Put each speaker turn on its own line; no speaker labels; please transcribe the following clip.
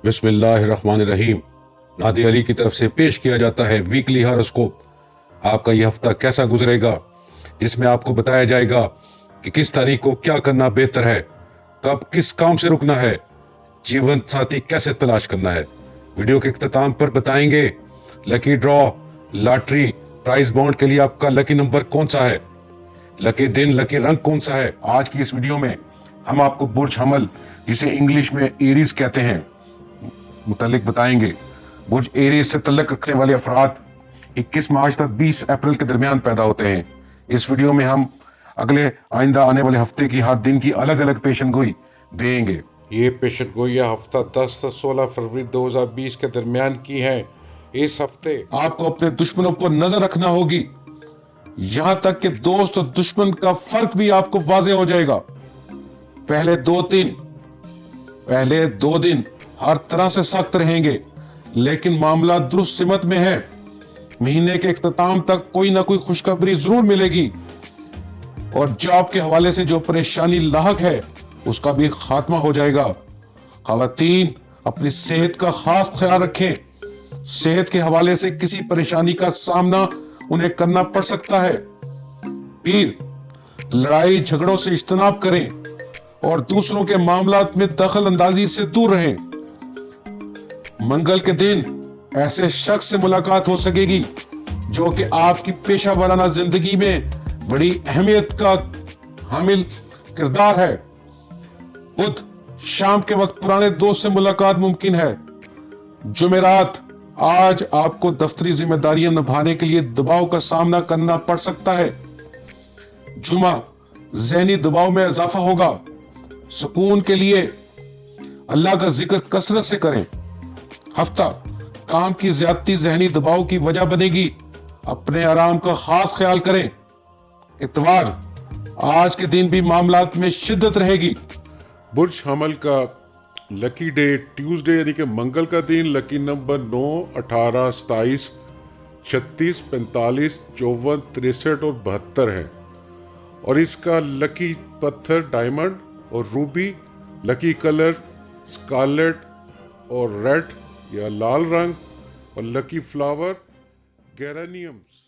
बिस्मिल्लाहिर्रहमानिर्रहीम। नादी अली की तरफ से पेश किया जाता है वीकली हॉरोस्कोप। आपका यह हफ्ता कैसा गुजरेगा, जिसमें आपको बताया जाएगा कि किस तारीख को क्या करना बेहतर है, कब किस काम से रुकना है, जीवन साथी कैसे तलाश करना है। वीडियो के इख्तिताम पर बताएंगे lucky draw, lottery, prize bond के लिए आपका लकी नंबर कौन सा है, लकी दिन, लकी रंग कौन सा है। आज की इस वीडियो में हम आपको बुर्ज हमल, जिसे इंग्लिश में एरीज कहते हैं, मुतालिक बताएंगे। बुर्ज एरीज से तल्लुक रखने वाले अफराद 21 मार्च तक 20 अप्रैल के दरमियान पैदा होते हैं। इस वीडियो में हम अगले आइंदा आने वाले हफ्ते की हर दिन की अलग अलग पेशन गोई देंगे।
ये पेशन गोइयां हफ्ता 10 से 16 फरवरी 2020 के दरमियान की हैं। इस हफ्ते
आपको अपने दुश्मनों पर नजर रखना होगी, यहां तक कि दोस्त और दुश्मन का फर्क भी आपको वाज़ेह हो जाएगा। पहले दो दिन हर तरह से सख्त रहेंगे, लेकिन मामला दुरुस्त सिमत में है। महीने के इख्तिताम तक कोई ना कोई खुशखबरी जरूर मिलेगी, और जॉब के हवाले से जो परेशानी लाहक है उसका भी खात्मा हो जाएगा। खवातीन अपनी सेहत का खास ख्याल रखें। सेहत के हवाले से किसी परेशानी का सामना उन्हें करना पड़ सकता है। पीर, लड़ाई झगड़ों से इज्तनाब करें और दूसरों के मामलात में दखल अंदाजी से दूर रहें। मंगल के दिन ऐसे शख्स से मुलाकात हो सकेगी जो कि आपकी पेशा वाराना जिंदगी में बड़ी अहमियत का हामिल किरदार है। बुध, शाम के वक्त पुराने दोस्त से मुलाकात मुमकिन है। जुमेरात, आज आपको दफ्तरी जिम्मेदारियां निभाने के लिए दबाव का सामना करना पड़ सकता है। जुमा, ज़हनी दबाव में इजाफा होगा। सुकून के लिए अल्लाह का जिक्र कसरत से करें। हफ्ता, काम की ज्यादती ज़हनी दबाव की वजह बनेगी, अपने आराम का खास ख्याल करें। इतवार, आज के दिन भी मामलात में शिद्दत रहेगी।
बुर्ज हमल का लकी डे ट्यूसडे यानी कि मंगल का दिन, लकी नंबर 9, 18, 27, 36, 45, 54, 63 और 72 है। और इसका लकी पत्थर डायमंड और रूबी, लकी कलर स्कारलेट और रेड या लाल रंग, और लकी फ्लावर गेरानियम्स।